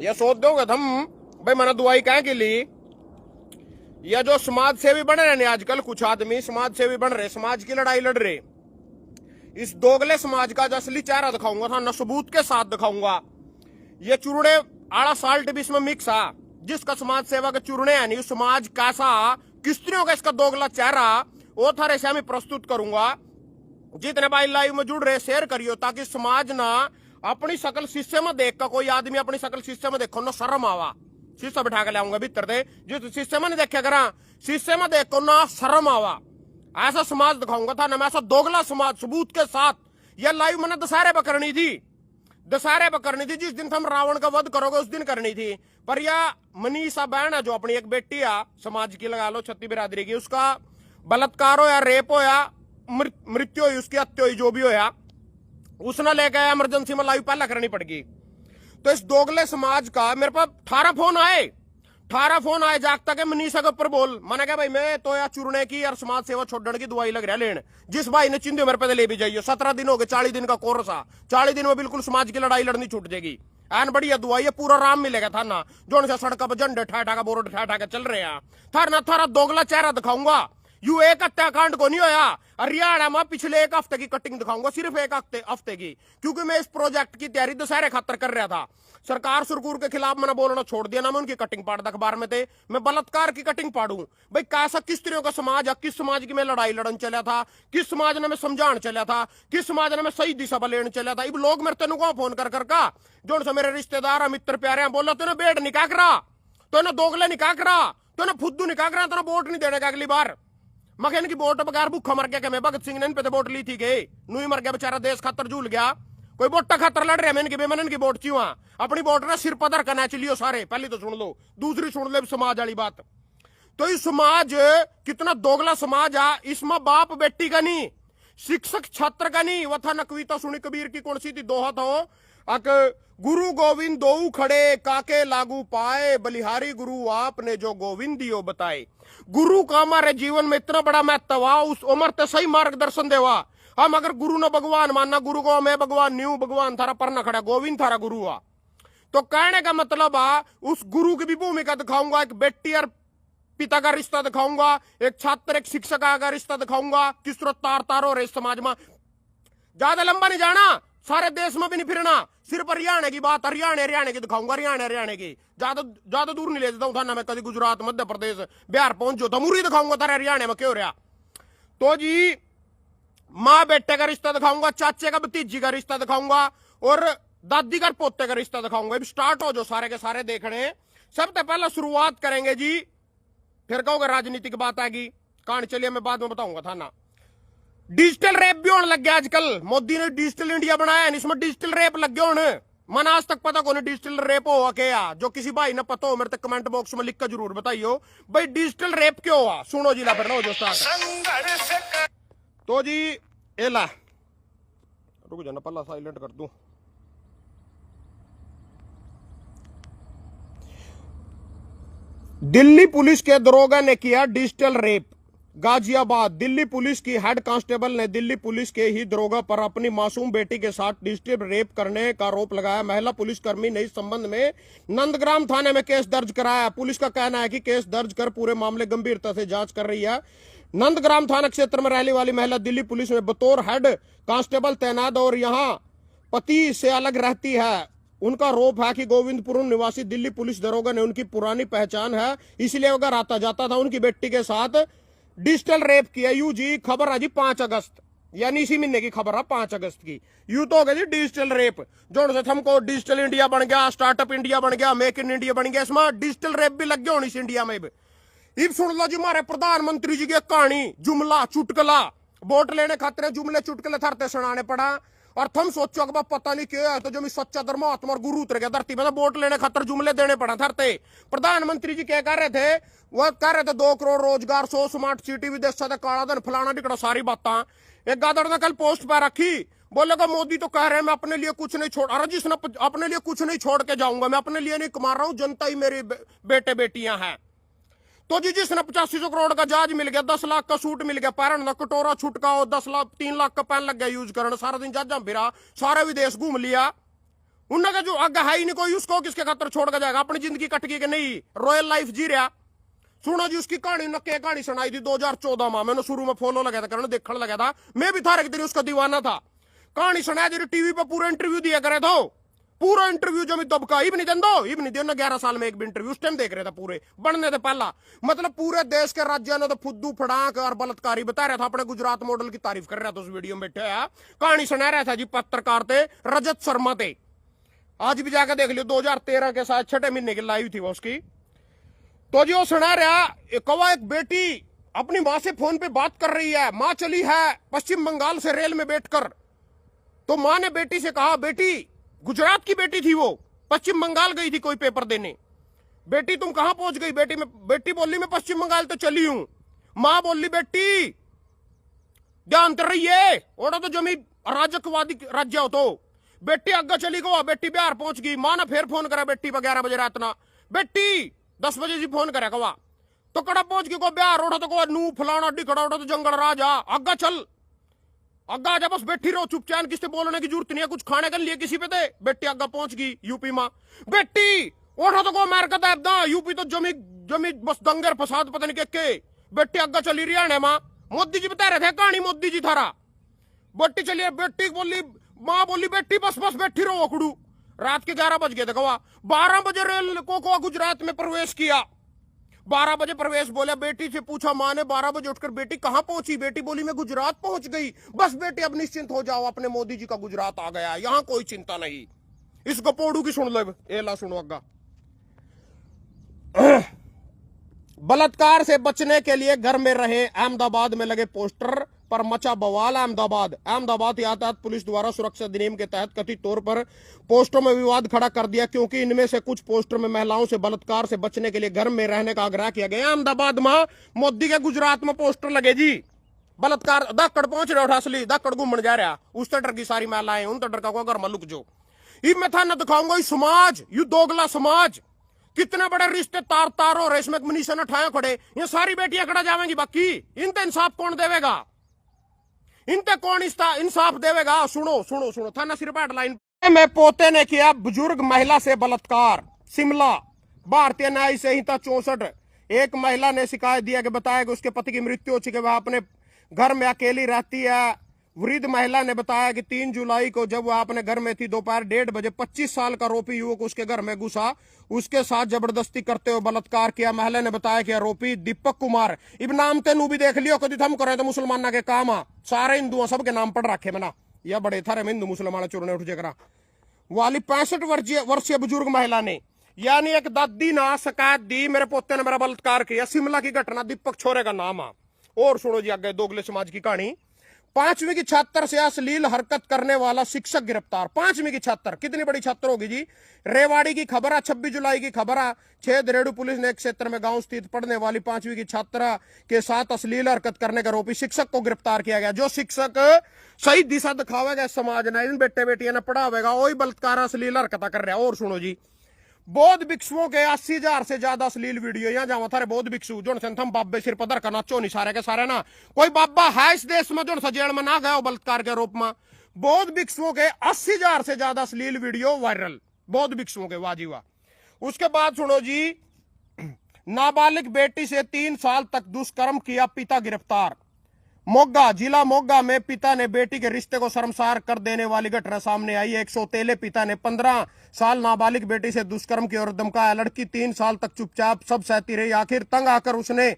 ये सोच दोगे तुम भाई मैंने दुआई कहाँ के ली। ये जो समाज सेवी बन रहे हैं आजकल, कुछ आदमी समाज सेवी बन रहे, समाज की लड़ाई लड़ रहे, इस दोगले समाज का जो असली चेहरा दिखाऊंगा था ना, सबूत के साथ दिखाऊंगा। ये चूरने आड़ा साल्ट भी इसमें मिक्स है, जिसका समाज सेवा के चूरने है नहीं, समाज कैसा किस्तियों का इसका दोगला चेहरा वो थारे से मैं प्रस्तुत करूंगा। जितने भाई लाइव में जुड़ रहे शेयर करियो, ताकि समाज ना अपनी शकल शीशे में देख कर, कोई आदमी अपनी शकल शीशे में देखो ना शर्म आवा। शीशा बिठा के लाऊंगा भीतर दे, जिस शीशे में नहीं देखा करा, शीशे में देखो ना शर्म आवा। ऐसा समाज दिखाऊंगा था ना मैं, ऐसा दोगला समाज सबूत के साथ। यह लाइव मैंने दशहरे पर करनी थी, दशहरे पर करनी थी, जिस दिन तुम रावण का वध करोगे उस दिन करनी थी। पर यह मनीषा बहन है, जो अपनी एक बेटी है समाज की, लगा लो छत्ती बिरादरी की, उसका बलात्कार हो या रेप हो या मृत्यु हुई, उसकी हत्या हुई, जो भी हो या, उसने लेकर इमरजेंसी में लाइव पहला करनी पड़गी। तो इस दोगले समाज का मेरे पास 18 फोन आए जागता के मनीषा के ऊपर बोल। मैंने कहा भाई मैं तो या चुरने की और समाज सेवा छोड़ने की दवाई लग रहा लेन। जिस भाई ने चिंधे मेरे पे ले भी जाइए, 17 दिन हो गए, 40 दिन का कोर्स आ, 40 दिन में बिल्कुल समाज की लड़ाई लड़नी छूट जाएगी। एन बढ़िया दवाई है, पूरा राम मिलेगा था ना, जो से सड़क पर झंडे ठा ठा बोर्ड ठा ठा के चल रहे हैं। थार ना थारा दोगला चेहरा दिखाऊंगा। यू एक हत्याकांड को नहीं होया, हरियाणा में पिछले एक हफ्ते की कटिंग दिखाऊंगा, सिर्फ एक हफ्ते की, क्योंकि मैं इस प्रोजेक्ट की तैयारी दशहरे खातर कर रहा था। सरकार सुरकुर के खिलाफ मैंने बोलना छोड़ दिया ना, मैं उनकी कटिंग पाड़ अखबार में थे, मैं बलात्कार की कटिंग पाड़ू। भाई कैसा किस तरह का समाज है, किस समाज की मैं लड़ाई लड़न चला था, किस समाज ने मैं समझाने चला था, किस समाज ने मैं सही दिशा पर लेने चला था। इब लोग मेरे तेन को फोन कर का, जो से मेरे रिश्तेदार मित्र प्यारे बोला तूने बेड निकाह करा, तो दोगले निकाह करा, तो फुद्दू निकाह करा, तो वोट नहीं देने का अगली बार। मगर इनकी वोट बगैर भूखा मर गया, मैं भगत सिंह ने इन पे वोट ली थी गई, नू मर गया बेचारा, देश खातर झूल गया, कोई वोटा खातर लड़ रहे हैं मैंने इनकी वोट क्यों अपनी वोट ना सिर पदर करना चलियो सारे। पहली तो सुन लो, दूसरी सुन लो समाज वाली बात। तो ये समाज कितना दोगला समाज है, इसमें बाप बेटी का नहीं, शिक्षक छात्र का नहीं। वह था न कविता सुनी कबीर की, कौन सी थी, दोहा था, गुरु गोविंद दो खड़े काके लागू पाए, बलिहारी गुरु आपने जो गोविंद दियो बताए। गुरु का हमारे जीवन में इतना बड़ा महत्व हुआ, उस उम्र ते सही मार्गदर्शन देवा। हम अगर गुरु ने भगवान मानना, गुरु को मैं भगवान न्यू, भगवान थारा पर न खड़ा, गोविंद थारा गुरु हुआ। तो कहने का मतलब है उस गुरु की भी भूमिका दिखाऊंगा, एक बेटी और पिता का रिश्ता दिखाऊंगा, एक छात्र एक शिक्षक का रिश्ता दिखाऊंगा, किस तरह तार तार हो रहे समाज में। ज्यादा लंबा नहीं जाना, सारे देश में भी नहीं फिरना, सिर्फ हरियाणा की बात, हरियाणा की दिखाऊंगा, हरियाणा की। ज्यादा दूर नहीं ले जाता हूं ना मैं, कभी गुजरात मध्य प्रदेश बिहार पहुंच जो मुरी दिखाऊंगा तारे हरियाणा में क्यों रहा। तो जी माँ बेटे का रिश्ता दिखाऊंगा, चाचे का भतीजी का रिश्ता दिखाऊंगा, और दादी का पोते का रिश्ता दिखाऊंगा। अब स्टार्ट हो जो सारे के सारे देखने। सबसे पहले शुरुआत करेंगे जी, फिर कहोगे राजनीतिक बात आएगी, कहानी चलिए मैं बाद में बताऊंगा था ना। डिजिटल रेप भी होने लग गया आजकल, मोदी ने डिजिटल इंडिया बनाया, इसमें डिजिटल रेप लग गया होने। मन आज तक पता कौन डिजिटल रेप हुआ क्या, जो किसी भाई ने पता हो मेरे तक कमेंट बॉक्स में लिख कर जरूर बताइयो भाई डिजिटल रेप क्यों हुआ। सुनो जी ला फिर जो स्टार्ट। तो जी एला रुक जाना, पहला साइलेंट कर दूं। दिल्ली पुलिस के दरोगा ने किया digital rape. Ghaziabad Delhi police की हेड कांस्टेबल ने दिल्ली पुलिस के ही दरोगा पर अपनी मासूम बेटी के साथ डिजिटल रेप करने का आरोप लगाया। महिला पुलिसकर्मी ने इस संबंध में नंदग्राम थाने में केस दर्ज कराया। पुलिस का कहना है कि केस दर्ज कर पूरे मामले गंभीरता से जांच कर रही है। नंदग्राम थाना क्षेत्र में रहने वाली महिला दिल्ली पुलिस में बतौर हेड कांस्टेबल तैनात और यहां पति से अलग रहती है। उनका आरोप है कि गोविंदपुरम निवासी दिल्ली पुलिस दरोगा ने उनकी पुरानी पहचान है, इसलिए अगर आता जाता था उनकी बेटी के साथ डिजिटल रेप किया। यू जी खबर है जी 5 अगस्त, यानी इसी महीने की खबर है 5 अगस्त की। यू तो हो गया जी डिजिटल रेप, जो से हमको डिजिटल इंडिया बन गया, स्टार्टअप इंडिया बन गया, मेक इन इंडिया बन गया, इसमें डिजिटल रेप भी लग गया होनी इस इंडिया में। इब सुन लो जी हमारे प्रधानमंत्री जी की कहानी, जुमला चुटकला, वोट लेने खातिर जुमले चुटकले थरते सुनाने पड़ा। और तुम सोचो कि पता नहीं क्या है, तो जो सच्चा धर्मात्मा और गुरु उतर गया धरती में, वोट लेने खातर जुमले देने पड़ा थरते। प्रधानमंत्री जी क्या कह रहे थे, वह कह रहे थे 2 करोड़ रोजगार, 100 स्मार्ट सिटी, विदेश से काला धन, फलाना टिकड़ा, सारी बातें। एक गादड़ ने कल पोस्ट पर रखी, बोलेगा मोदी तो कह रहे हैं मैं अपने लिए कुछ नहीं छोड़, अरे जिसने अपने लिए कुछ नहीं छोड़ के जाऊंगा, मैं अपने लिए नहीं कमा रहा हूं, जनता ही मेरी बेटे बेटियां हैं। तो जी जिसने 8500 करोड़ का जहाज मिल गया, 10 लाख का सूट मिल गया, पैरन का कटोरा छुटका हो, 3 लाख का पैन लग गया यूज करना, सारा दिन जहाजा फिरा, सारे विदेश घूम लिया। उनका जो आगे है ही नहीं कोई, उसको किसके खातर छोड़ कर जाएगा? अपनी जिंदगी कट गई कि नहीं, रॉयल लाइफ जी रहा। सुनो जी उसकी कहानी, नक्के कहानी सुनाई थी 2014 में, मैंने शुरू में फॉलो लगा था करने, देखने लगा था, मैं भी था एक दिन उसका दीवाना था। कहानी सुनाया जी टीवी पर, पूरा इंटरव्यू दिया करे तो, पूरा इंटरव्यू जो मैं दबका इबनी दो ना 11 साल में एक भी इंटरव्यू उस टाइम देख रहे थे, पूरे बनने थे पहला, मतलब पूरे देश के राज्यों ने तो फुद्दू फड़ाक और बलात्कारी बता रहा था, अपने गुजरात मॉडल की तारीफ कर रहा था उस वीडियो में बैठे। कहानी सुना रहा था जी पत्रकार थे रजत शर्मा थे, आज भी जाकर देख लियो, 2013 के साथ 6 महीने की लाइव थी वो उसकी। तो जी वो सुना रहा, कौवा एक बेटी अपनी मां से फोन पे बात कर रही है, मां चली है पश्चिम बंगाल से रेल में बैठकर, तो मां ने बेटी से कहा, बेटी, गुजरात की बेटी थी वो, पश्चिम बंगाल गई थी कोई पेपर देने, बेटी तुम कहां पहुंच गई? बेटी बोली मैं पश्चिम बंगाल तो चली हूं। मां बोली बेटी ध्यान कर रही है, ओड़ा तो जमी अराजकवादी राज्य हो, तो बेटी अग्गा चली गो, बेटी बिहार पहुंच गई। मां ने फिर फोन करा बेटी पर 11 बजे रात ना, बेटी 10 बजे जी फोन करे कवा, तो कड़ा पहुंच गई को बिहार, ओढ़ा तो को नू फलाना डिखड़ा, ओढ़ा तो जंगल राजा, अग्गा चल, अग्गा आजा, बस बैठी रहो चुपचाप, किसी बोलने की जरूरत नहीं है, कुछ खाने के लिए किसी पे दे। बेटी अग्गा पहुंच गई यूपी में, बेटी ओढ़ा तो को मार का यूपी तो जमी जमी बस दंगर फसाद पता नहीं के, बेटी अग्गा चली हरियाणा में, मोदी जी बता रहे थे कहानी, मोदी जी थारा, बेटी चलिए, बेटी बोली, मां बोली बेटी बस बस बैठी रहो अकड़ू। रात के 11 बज गए थे कवा, 12 बजे रेल को गुजरात में प्रवेश किया, 12 बजे प्रवेश बोला, बेटी से पूछा मां ने 12 बजे उठकर, बेटी कहां पहुंची? बेटी बोली मैं गुजरात पहुंच गई। बस बेटी अब निश्चिंत हो जाओ, अपने मोदी जी का गुजरात आ गया, यहां कोई चिंता नहीं। इस गपोड़ू की सुन लो, एला सुनो अग्गा। बलात्कार से बचने के लिए घर में रहे, अहमदाबाद में लगे पोस्टर पर मचा बवाल। अहमदाबाद यातायात पुलिस द्वारा सुरक्षा अधिनियम के तहत कथित तौर पर पोस्टरों में विवाद खड़ा कर दिया, क्योंकि इनमें से कुछ पोस्टर में महिलाओं से बलात्कार से बचने के लिए घर में रहने का आग्रह किया गया। अहमदाबाद में मोदी के गुजरात में पोस्टर लगे जी, बलात्कार दक्कड़ पहुंच रहे उठा असली दक्कड़ घूमन जा रहा, उस तटर की सारी महिलाएं, उन तटर का को घर में लुक जो। ये मैं था न दिखाऊंगा, समाज यू दोगला समाज, कितने बड़े रिश्ते तार तार हो रहे, इसमें मनीषा ने ठाया खड़े, ये सारी बेटियां खड़ा जाएंगी, बाकी इनते इंसाफ कौन देवेगा? इनते कौन इंसाफ देवेगा? सुनो सुनो सुनो, थाना सिर्फ हेडलाइन में, पोते ने किया बुजुर्ग महिला से बलात्कार, शिमला, भारतीय न्याय संहिता 64। एक महिला ने शिकायत दिया कि बताया कि उसके पति की मृत्यु हो चुकी है, वह अपने घर में अकेली रहती है। वृद्ध महिला ने बताया कि 3 जुलाई को जब वह अपने घर में थी, दोपहर 1:30 बजे 25 साल का आरोपी युवक उसके घर में घुसा, उसके साथ जबरदस्ती करते हुए बलात्कार किया। महिला ने बताया कि आरोपी दीपक कुमार, इब नाम तेनू भी देख लियो, कभी थम करे तो मुसलमाना के काम आ, सारे हिंदुओं सबके नाम पढ़ रखे मना, या बड़े थारे में हिंदू मुसलमान चुरने उठ जगरा वाली 65 वर्षीय बुजुर्ग महिला ने, यानी एक दादी ना शिकायत दी, मेरे पोते ने मेरा बलात्कार किया। शिमला की घटना, दीपक छोरे का नाम आ। और सुनो जी आगे दोगले समाज की कहानी। 5वीं की छात्र से अश्लील हरकत करने वाला शिक्षक गिरफ्तार। 5वीं की छात्र, कितनी बड़ी छात्र होगी जी। रेवाड़ी की खबर है, 26 जुलाई की खबर है। 6 दरेड़ू पुलिस ने एक क्षेत्र में गांव स्थित पढ़ने वाली 5वीं की छात्रा के साथ अश्लील हरकत करने का आरोपी शिक्षक को गिरफ्तार किया गया। जो शिक्षक सही दिशा दिखावेगा समाज ने, इन बेटे बेटियां ने पढ़ावेगा, वही बलात्कार अश्लील हरकत कर रहा है। और सुनो जी, बौद्ध भिक्षुओं के 80,000 से ज्यादा अश्लील वीडियो, यहाँ जावा थारे बौद्ध भिक्षु जो थम बाबे सिर पदर का नाचो नहीं, सारे के सारे ना, कोई बाबा है इस देश में जो जेल में ना गया बलात्कार के आरोप में। बौद्ध भिक्षुओं के 80,000 से ज्यादा अश्लील वीडियो वायरल, बौद्ध भिक्षुओं के, वाह जी वाह। उसके बाद सुनो जी, नाबालिग बेटी से 3 साल तक दुष्कर्म किया, पिता गिरफ्तार। मोगा, जिला मोगा में पिता ने बेटी के रिश्ते को शर्मसार कर देने वाली घटना सामने आई। एक सौतेले पिता ने 15 साल नाबालिग बेटी से दुष्कर्म की और धमकाया। लड़की 3 साल तक चुपचाप सब सहती रही। आखिर तंग आकर उसने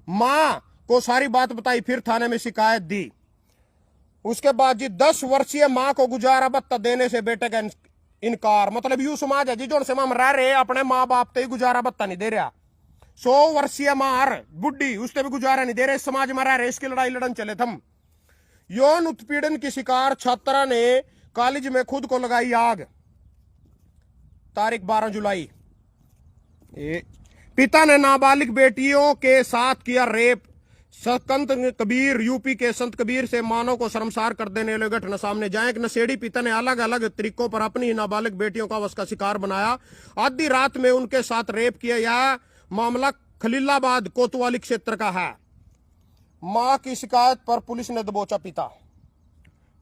मां को सारी बात बताई, फिर थाने में शिकायत दी। उसके बाद जी 10 वर्षीय मां को गुजारा भत्ता देने से बेटे का इनकार। मतलब यू समाज है जी जो हम रह रहे, अपने माँ बाप तो ही गुजारा भत्ता नहीं दे रहा। 100 वर्षीय मार बुढ़ी, उसने भी गुजारा नहीं दे रहे, समाज में रह रहे, इसकी लड़ाई लड़न चले थम। यौन उत्पीड़न की शिकार छात्रा ने कॉलेज में खुद को लगाई आग, तारीख 12 जुलाई। पिता ने नाबालिग बेटियों के साथ किया रेप। संत कबीर, यूपी के संत कबीर से मानव को शर्मसार कर देने वाली घटना सामने जाए। एक नशेड़ी पिता ने अलग अलग तरीकों पर अपनी नाबालिग बेटियों का वश का शिकार बनाया। आधी रात में उनके साथ रेप किया। यह मामला खलीलाबाद कोतवाली क्षेत्र का है। मां की शिकायत पर पुलिस ने दबोचा पिता।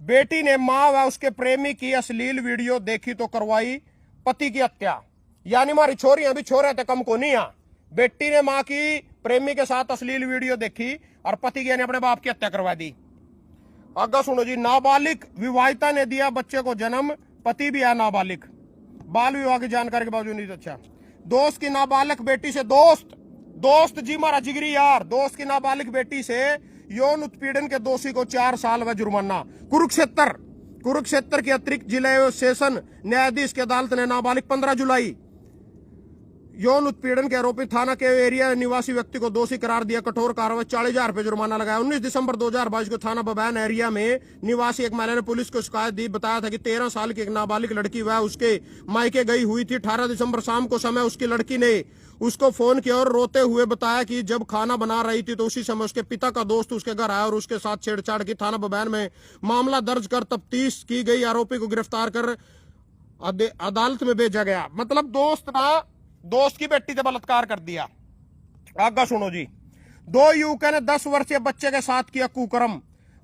बेटी ने मां व उसके प्रेमी की अश्लील वीडियो देखी तो करवाई पति की हत्या। यानी हमारी छोरियां भी छोरे थे कम को नहीं आ। बेटी ने मां की प्रेमी के साथ अश्लील वीडियो देखी और पति की यानी अपने बाप की हत्या करवा दी। आगे सुनो जी। नाबालिग विवाहिता ने दिया बच्चे को जन्म, पति भी है नाबालिग। बाल विवाह की जानकारी के बावजूद नहीं। अच्छा, दोस्त की नाबालिग बेटी से दोस्त जी हमारा जिगरी यार, दोस्त की नाबालिग बेटी से यौन उत्पीड़न के दोषी को 4 साल व जुर्माना। कुरुक्षेत्र के अतिरिक्त जिला एवं सेशन न्यायाधीश की अदालत ने नाबालिग 15 जुलाई यौन उत्पीड़न के आरोपी थाना के एरिया निवासी व्यक्ति को दोषी करार दिया। कठोर कार्रवाई, 40,000 रुपए जुर्माना लगाया। 19 दिसंबर 2022 को थाना बबैन एरिया में निवासी एक महिला ने पुलिस को शिकायत दी। बताया था कि 13 साल की एक नाबालिग लड़की वह उसके मायके गई हुई थी। 18 दिसंबर शाम को समय उसकी लड़की ने उसको फोन किया और रोते हुए बताया कि जब खाना बना रही थी तो उसी समय उसके पिता का दोस्त उसके घर आया और उसके साथ छेड़छाड़ की। थाना बबैन में मामला दर्ज कर तफ्तीश की गई। आरोपी को गिरफ्तार कर अदालत में भेजा गया। मतलब दोस्त की बेटी से बलात्कार कर दिया। आगे सुनो जी। 2 युवकों ने 10 वर्षीय बच्चे के साथ किया कुकर्म।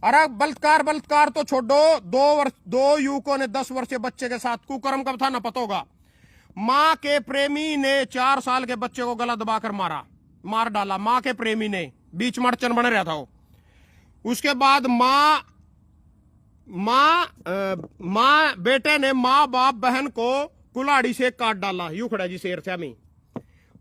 अरे बलात्कार तो छोड़ो, 2 युवकों ने 10 वर्षीय बच्चे के साथ कुकर्म कब था ना पता होगा। मां के प्रेमी ने 4 साल के बच्चे को गला दबाकर मार डाला। मां के प्रेमी ने, बीच में अड़चन बन रहा था वो। उसके बाद बेटे ने मां बाप बहन को कुल्हाड़ी से काट डाला। यूं खड़ा जी शेर से में।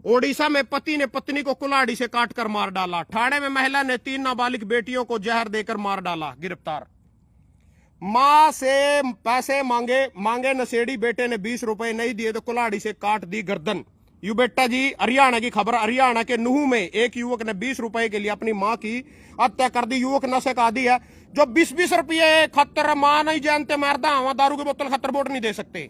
ओडिशा में पति ने पत्नी को कुल्हाड़ी से काट कर मार डाला। ठाणे में महिला ने 3 नाबालिग बेटियों को जहर देकर मार डाला, गिरफ्तार। मां से पैसे मांगे नशेड़ी, बेटे ने 20 रुपए नहीं दिए तो कुल्हाड़ी से काट दी गर्दन। यू बेटा जी हरियाणा की खबर। हरियाणा के नूह में एक युवक ने 20 रुपए के लिए अपनी मां की हत्या कर दी। युवक नशे का आदी है। जो 20-20 रुपये खतर मां नहीं जानते मरदा, वहां दारू की बोतल खतर वोट नहीं दे सकते।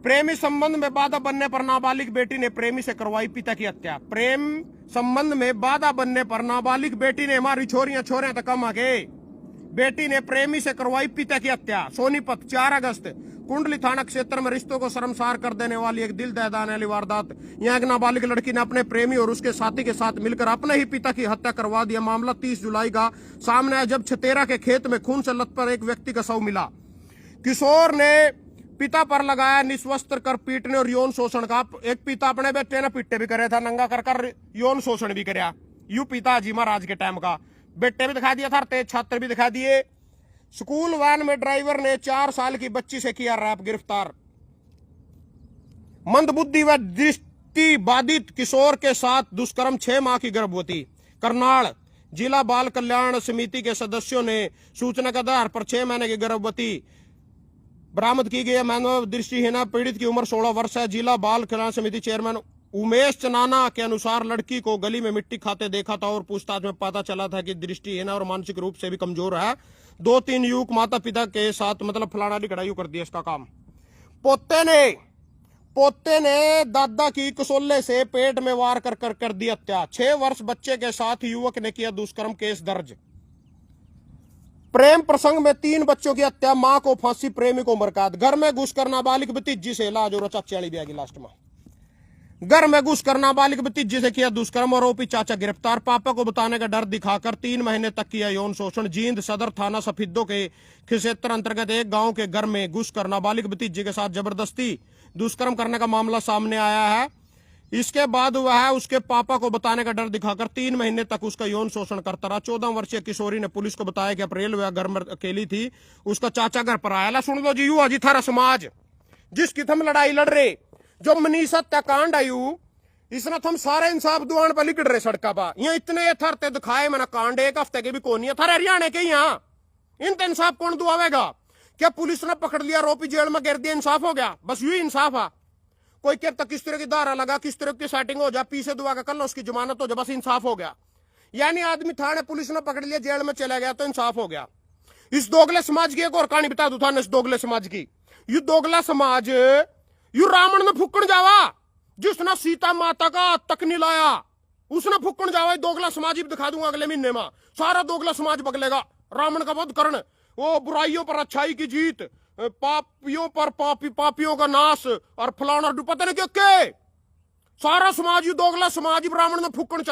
प्रेमी संबंध में बाधा बनने पर नाबालिग बेटी ने प्रेमी से करवाई पिता की हत्या। प्रेम संबंध में बाधा बनने पर नाबालिग बेटी ने, हमारी छोरियां तो कम आगे, बेटी ने प्रेमी से करवाई पिता की हत्या। सोनीपत 4 अगस्त कुंडली थाना क्षेत्र में रिश्तों को शर्मसार कर देने वाली एक दिल दहलाने वाली वारदात। यहाँ एक नाबालिग लड़की ने अपने प्रेमी और उसके साथी के साथ मिलकर अपने ही पिता की हत्या करवा दिया। मामला 30 जुलाई का सामने आया जब छतेरा के खेत में खून से लथपथ एक व्यक्ति का शव मिला। किशोर ने पिता पर लगाया निस्वस्त्र कर पीटने और यौन शोषण का। एक पिता अपने बेटे ने पिट्टे भी करे था, नंगा कर यौन शोषण भी कराया। यू पिता जी महाराज के टाइम का। बेटे भी दिखा दिया था, तेज छात्र भी दिखा दिए। स्कूल वैन में ड्राइवर ने 4 साल की बच्ची से किया रैप, गिरफ्तार। मंदबुद्धि व दृष्टि बाधित किशोर के साथ दुष्कर्म, 6 माह की गर्भवती। करनाल जिला बाल कल्याण समिति के सदस्यों ने सूचना के आधार पर 6 महीने की गर्भवती बरामद की गई। मानव दृष्टिहीन पीड़ित की उम्र 16 वर्ष है। जिला बाल कल्याण समिति चेयरमैन उमेश चनाना के अनुसार लड़की को गली में मिट्टी खाते देखा था और पूछताछ में पता चला था कि दृष्टिहीन और मानसिक रूप से भी कमजोर है। 2-3 युवक माता पिता के साथ मतलब फलाना कड़ाई कर दिया इसका काम। पोते ने दादा की कसोले से पेट में वार कर दी हत्या। 6 वर्ष बच्चे के साथ युवक ने किया दुष्कर्म, केस दर्ज। प्रेम प्रसंग में 3 बच्चों की हत्या, मां को फांसी, प्रेमी को मरकात। घर में घुसकर नाबालिग भतीजी से इलाज और चाचा वाली भी लास्ट में। घर में घुसकर नाबालिग भतीजी से किया दुष्कर्म, आरोपी चाचा गिरफ्तार। पापा को बताने का डर दिखाकर 3 महीने तक किया यौन शोषण। जींद सदर थाना सफिद्दो के क्षेत्र अंतर्गत एक गांव के घर में घुसकर नाबालिग भतीजी के साथ जबरदस्ती दुष्कर्म करने का मामला सामने आया है। इसके बाद वह उसके पापा को बताने का डर दिखाकर 3 महीने तक उसका यौन शोषण करता रहा। 14 वर्षीय किशोरी ने पुलिस को बताया कि अप्रैल वह घर में अकेली थी, उसका चाचा घर पर आया। सुन लो जी, यू अजी थारा समाज जिसकी थम लड़ाई लड़ रहे, जो मनीष हत्याकांड आयु, इसने थम सारे इंसाफ दुआन पर लिख रहे सड़का पा। यहाँ इतने थरते दिखाए मैंने कांड, 1 हफ्ते के भी कौन है थारे हरियाणा के। यहाँ इन इंसाफ कौन दुआवेगा? क्या पुलिस ने पकड़ लिया, आरोपी जेल में गिर दिया, इंसाफ हो गया? बस यही इंसाफ है। कोई कहता किस तरह की धारा लगा, किस तरह की सेटिंग हो जाए, पीछे दुआ का कर लो, उसकी जमानत हो जाए, बस इंसाफ हो गया। यानी आदमी थाने पुलिस ने पकड़ लिया, जेल में चला गया तो इंसाफ हो गया। इस दोगले समाज की एक और कहानी बता दू थाने, इस दोगले समाज की। यू दोगला समाज यू रावण ने फुक्कण जावा, जिसने सीता माता का तक नहीं लाया, उसने फुक्कण जावा। दोगला समाज ही दिखा दूंगा अगले महीने में। सारा दोगला समाज बगलेगा, रावण का वध करण, वो बुराइयों पर अच्छाई की जीत, पापियों पर पापियों का नाश और फलाना पता नहीं क्या। सारा समाज ही दोगला समाज ही ब्राह्मण ने फूकण